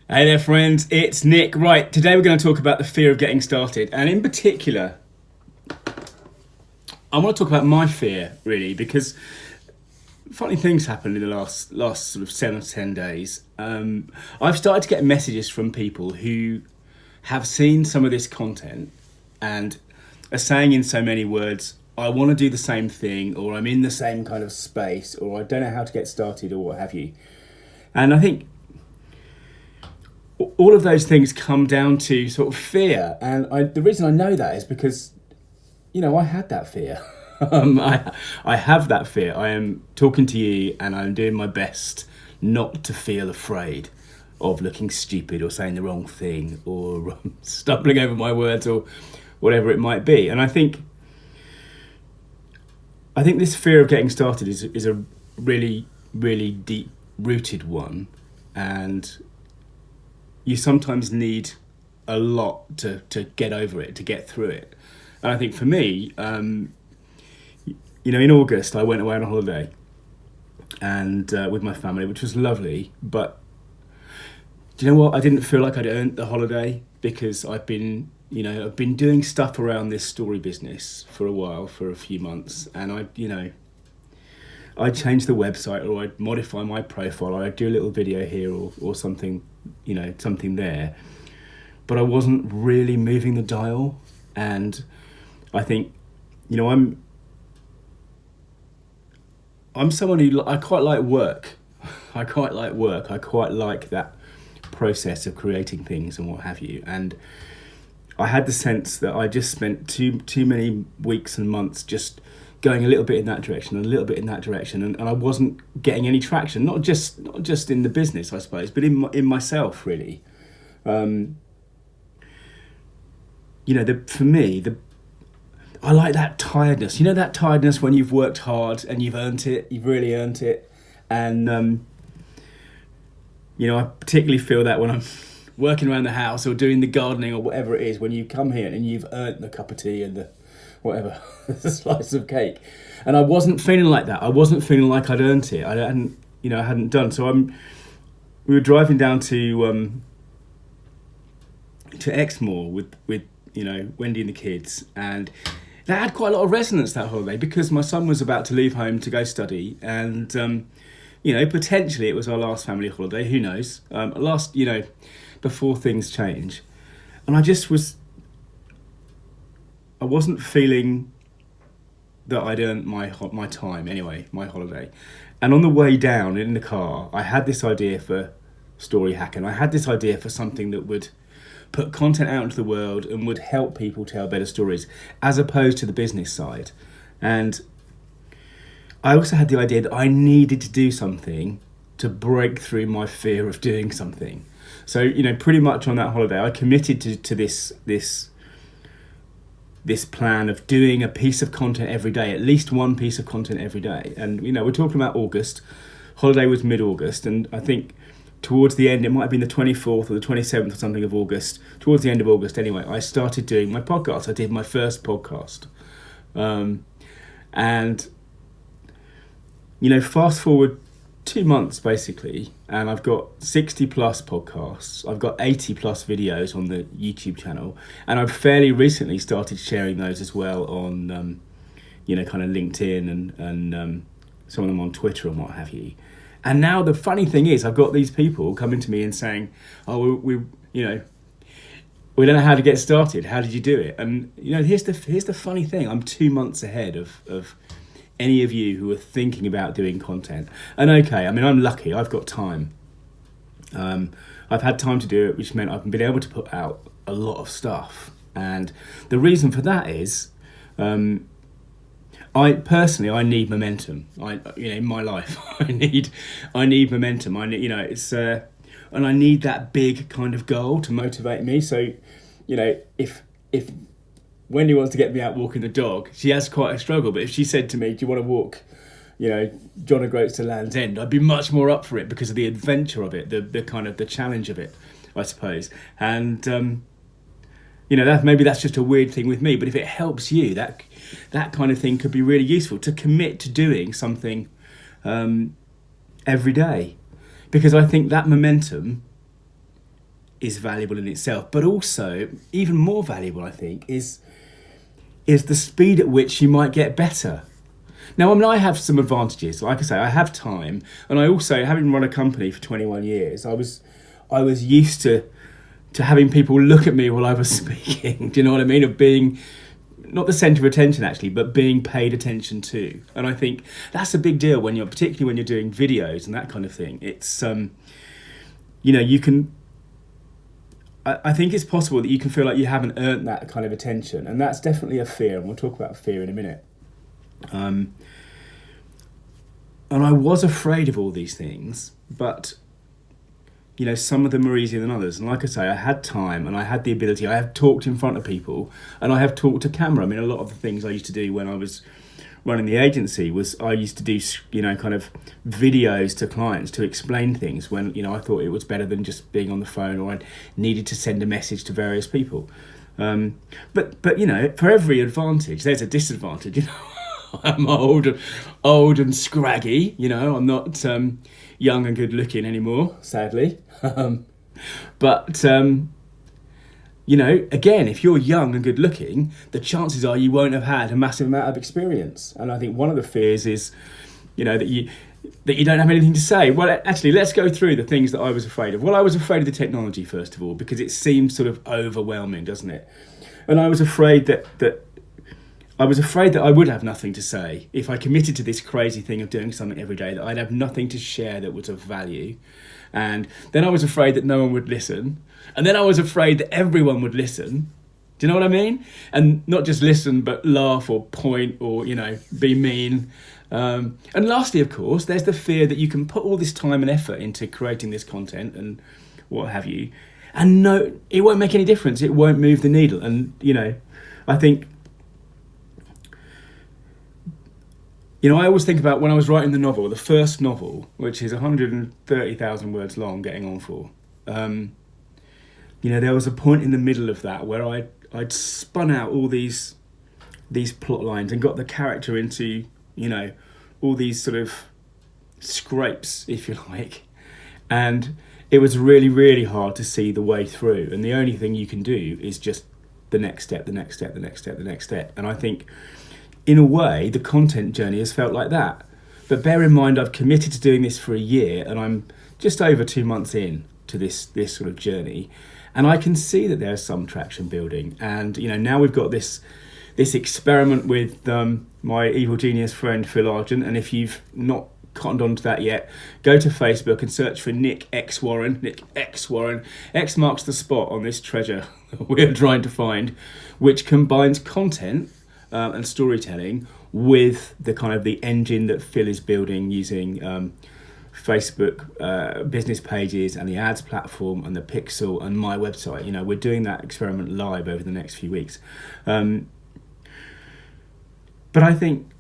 Hey there, friends, it's Nick. Right, today we're going to talk about the fear of getting started, and in particular, I want to talk about my fear, really, because funny things happened in the last sort of 7 to 10 days. I've started to get messages from people who have seen some of this content and are saying in so many words, I want to do the same thing, or I'm in the same kind of space, or I don't know how to get started, or what have you. And I think all of those things come down to sort of fear. And the reason I know that is because, I had that fear. I have that fear. I am talking to you and I'm doing my best not to feel afraid of looking stupid or saying the wrong thing or stumbling over my words or whatever it might be. And I think this fear of getting started is a really, really deep rooted one. And you sometimes need a lot to get over it, to get through it. And I think for me, in August, I went away on a holiday and with my family, which was lovely. But do you know what? I didn't feel like I'd earned the holiday because I've been doing stuff around this story business for a while, for a few months. And I'd change the website, or I'd modify my profile, or I'd do a little video here or something, something there. But I wasn't really moving the dial. And I think, I'm someone who, I quite like work. I quite like that process of creating things and what have you. And I had the sense that I just spent too many weeks and months just going a little bit in that direction and a little bit in that direction, and I wasn't getting any traction. Not just in the business, I suppose, but in myself, really. For me, I like that tiredness. That tiredness when you've worked hard and you've earned it. You've really earned it, and I particularly feel that when I'm working around the house or doing the gardening or whatever it is. When you come here and you've earned the cup of tea and the whatever, the slice of cake. And I wasn't feeling like that. I wasn't feeling like I'd earned it. I hadn't done. So we were driving down to Exmoor with Wendy and the kids, and that had quite a lot of resonance, that holiday, because my son was about to leave home to go study, and potentially it was our last family holiday. Who knows? Before things change, and I wasn't feeling that I'd earned my time anyway, my holiday. And on the way down in the car, I had this idea for Story Hack, and I had this idea for something that would put content out into the world and would help people tell better stories, as opposed to the business side. And I also had the idea that I needed to do something to break through my fear of doing something. So, pretty much on that holiday, I committed to this plan of doing a piece of content every day, at least one piece of content every day. And, we're talking about August. Holiday was mid-August, and I think towards the end, it might have been the 24th or the 27th or something of August, towards the end of August anyway, I started doing my podcast. I did my first podcast. And, fast forward 2 months basically, and I've got 60 plus podcasts. I've got 80 plus videos on the YouTube channel, and I've fairly recently started sharing those as well on, kind of LinkedIn and some of them on Twitter and what have you. And now the funny thing is, I've got these people coming to me and saying, "Oh, we don't know how to get started. How did you do it?" And here's the funny thing: I'm 2 months ahead of any of you who are thinking about doing content. And okay, I'm lucky. I've got time. I've had time to do it, which meant I've been able to put out a lot of stuff. And the reason for that is, I need momentum. In my life, I need momentum. I need, and I need that big kind of goal to motivate me. So, if Wendy wants to get me out walking the dog, she has quite a struggle. But if she said to me, "Do you want to walk, John O'Groats to Land's End?" I'd be much more up for it because of the adventure of it, the kind of the challenge of it, I suppose. And maybe that's just a weird thing with me. But if it helps you, that kind of thing could be really useful, to commit to doing something every day, because I think that momentum is valuable in itself, but also even more valuable, I think, is the speed at which you might get better. Now, I mean, I have some advantages. Like I say, I have time, and I also, having run a company for 21 years, I was used to having people look at me while I was speaking. Do you know what I mean? Of being not the centre of attention actually, but being paid attention to. And I think that's a big deal particularly when you're doing videos and that kind of thing. It's you can. I think it's possible that you can feel like you haven't earned that kind of attention, and that's definitely a fear. And we'll talk about fear in a minute. And I was afraid of all these things, but some of them are easier than others. And like I say, I had time and I had the ability. I have talked in front of people and I have talked to camera. I mean, a lot of the things I used to do when I was running the agency was I used to do, kind of videos to clients to explain things when, I thought it was better than just being on the phone, or I needed to send a message to various people. But for every advantage, there's a disadvantage. I'm old and scraggy. I'm not young and good looking anymore, sadly. But again, if you're young and good looking, the chances are you won't have had a massive amount of experience. And I think one of the fears is, that you don't have anything to say. Well, actually, let's go through the things that I was afraid of. Well, I was afraid of the technology, first of all, because it seems sort of overwhelming, doesn't it? And I was afraid that I would have nothing to say if I committed to this crazy thing of doing something every day, that I'd have nothing to share that was of value. And then I was afraid that no one would listen. And then I was afraid that everyone would listen. Do you know what I mean? And not just listen, but laugh or point or, be mean. And lastly, of course, there's the fear that you can put all this time and effort into creating this content and what have you. And no, it won't make any difference. It won't move the needle. And, I think... I always think about when I was writing the first novel, which is 130,000 words long, getting on for. There was a point in the middle of that where I'd spun out all these plot lines and got the character into, all these sort of scrapes, if you like. And it was really, really hard to see the way through. And the only thing you can do is just the next step, the next step, the next step, the next step. And I think... in a way, the content journey has felt like that. But bear in mind, I've committed to doing this for a year, and I'm just over 2 months in to this sort of journey. And I can see that there's some traction building. And, now we've got this experiment with my evil genius friend, Phil Argent. And if you've not cottoned on to that yet, go to Facebook and search for Nick X Warren. Nick X Warren. X marks the spot on this treasure we're trying to find, which combines content and storytelling with the kind of the engine that Phil is building using Facebook business pages and the ads platform and the Pixel and my website. We're doing that experiment live over the next few weeks. But I think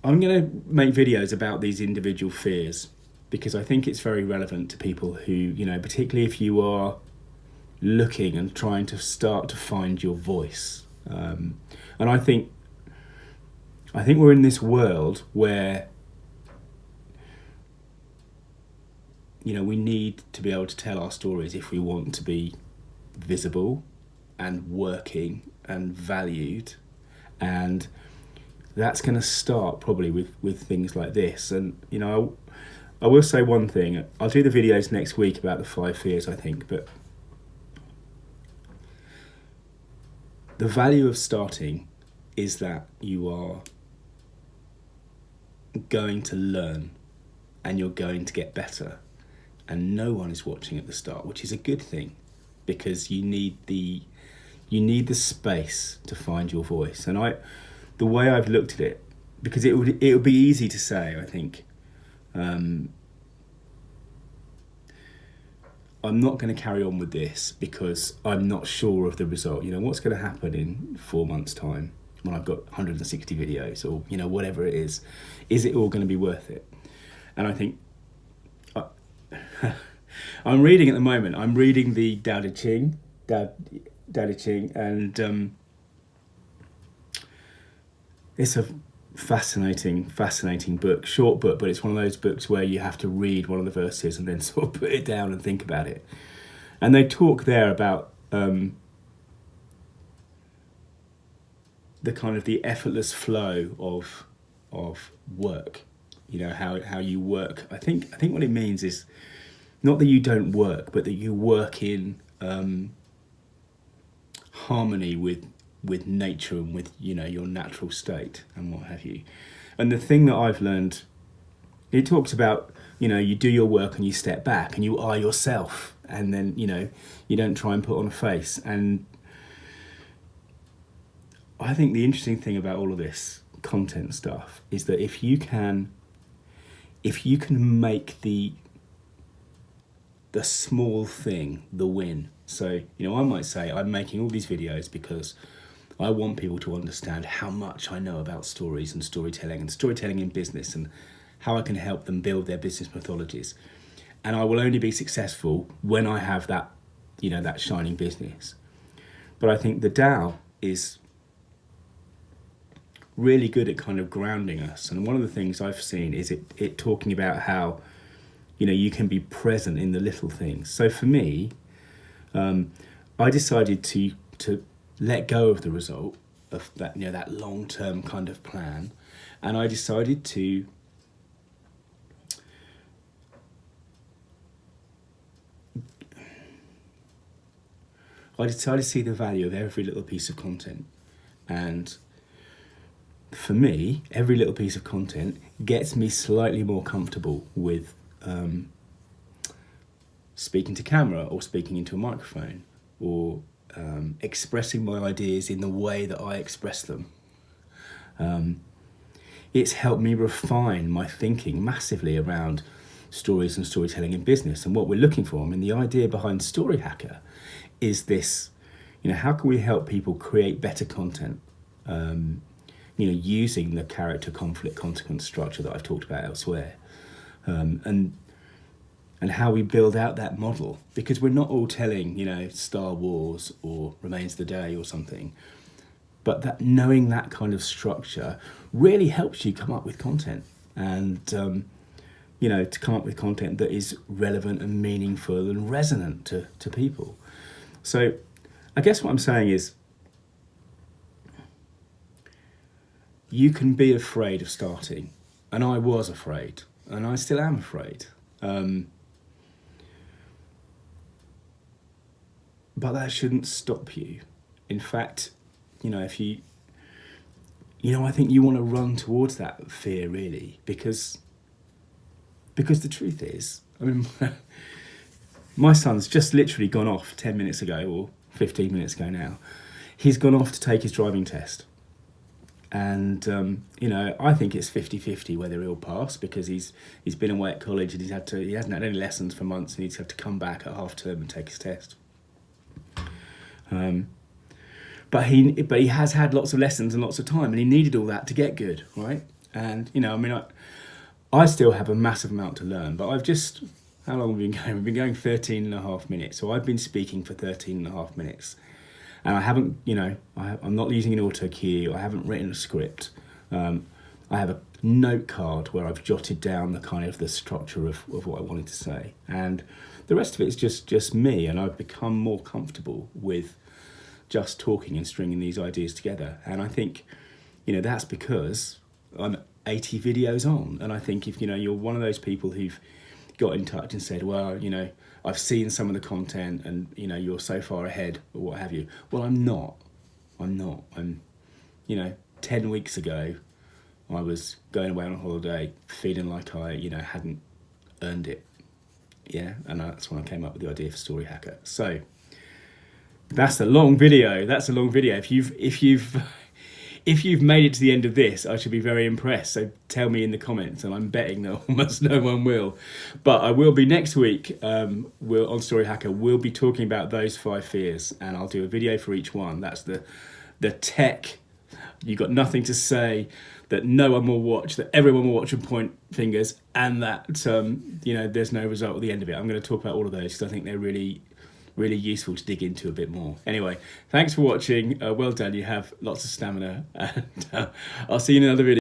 I'm going to make videos about these individual fears because I think it's very relevant to people who, particularly if you are looking and trying to start to find your voice. And I think we're in this world where we need to be able to tell our stories if we want to be visible and working and valued, and that's going to start probably with things like this. And I will say one thing. I'll do the videos next week about the 5 fears, I think, but the value of starting is that you are going to learn and you're going to get better, and no one is watching at the start, which is a good thing because you need the space to find your voice. And the way I've looked at it, because it would be easy to say, I think, I'm not going to carry on with this because I'm not sure of the result. What's going to happen in 4 months' time when I've got 160 videos or, whatever it is it all going to be worth it? And I think I'm reading at the moment, I'm reading the Daodejing, and it's a fascinating book, short book, but it's one of those books where you have to read one of the verses and then sort of put it down and think about it. And they talk there about the kind of the effortless flow of work. You know, how you work. I think what it means is not that you don't work, but that you work in harmony with nature and with, you know, your natural state and what have you. And the thing that I've learned, it talks about, you know, you do your work and you step back and you are yourself, and then, you know, you don't try and put on a face. And I think the interesting thing about all of this content stuff is that if you can make the small thing the win. So, you know, I might say I'm making all these videos because I want people to understand how much I know about stories and storytelling in business, and how I can help them build their business methodologies. And I will only be successful when I have that, you know, that shining business. But I think the Tao is really good at kind of grounding us. And one of the things I've seen is it talking about how, you know, you can be present in the little things. So for me, I decided to let go of the result of that, you know, that long-term kind of plan, and I decided to see the value of every little piece of content. And for me, every little piece of content gets me slightly more comfortable with speaking to camera, or speaking into a microphone, or expressing my ideas in the way that I express them. It's helped me refine my thinking massively around stories and storytelling in business. And what we're looking for, I mean, the idea behind Story Hacker is this, you know, how can we help people create better content, you know, using the character conflict consequence structure that I've talked about elsewhere, and how we build out that model, because we're not all telling, you know, Star Wars or Remains of the Day or something, but that knowing that kind of structure really helps you come up with content, and you know, to come up with content that is relevant and meaningful and resonant to people. So I guess what I'm saying is, you can be afraid of starting, and I was afraid, and I still am afraid. But that shouldn't stop you. In fact, you know, if you know, I think you want to run towards that fear, really, because the truth is, I mean, my son's just literally gone off 10 minutes ago, or 15 minutes ago now. He's gone off to take his driving test. And, you know, I think it's 50-50 whether he'll pass, because he's been away at college and he hasn't had any lessons for months, and he's had to come back at half term and take his test. But he has had lots of lessons and lots of time, and he needed all that to get good, right? And, you know, I mean, I still have a massive amount to learn, but how long have we been going? We've been going 13 and a half minutes. So I've been speaking for 13 and a half minutes. And I haven't, you know, I'm not using an auto cue. I haven't written a script. I have a note card where I've jotted down the structure of what I wanted to say. And the rest of it is just me. And I've become more comfortable with just talking and stringing these ideas together. And I think, you know, that's because I'm 80 videos on. And I think if, you know, you're one of those people who've got in touch and said, well, you know, I've seen some of the content and, you know, you're so far ahead or what have you. Well, I'm not. I'm, you know, 10 weeks ago, I was going away on a holiday feeling like I, you know, hadn't earned it. Yeah, and that's when I came up with the idea for Story Hacker. So that's a long video. If you've made it to the end of this, I should be very impressed. So tell me in the comments, and I'm betting that almost no one will. But I will be next week. On Story Hacker, we'll be talking about those 5 fears, and I'll do a video for each one. That's the tech. You've got nothing to say, that no one will watch, that everyone will watch and point fingers, and that you know, there's no result at the end of it. I'm going to talk about all of those because I think they're really useful to dig into a bit more. Anyway, thanks for watching. Well done. You have lots of stamina, and I'll see you in another video.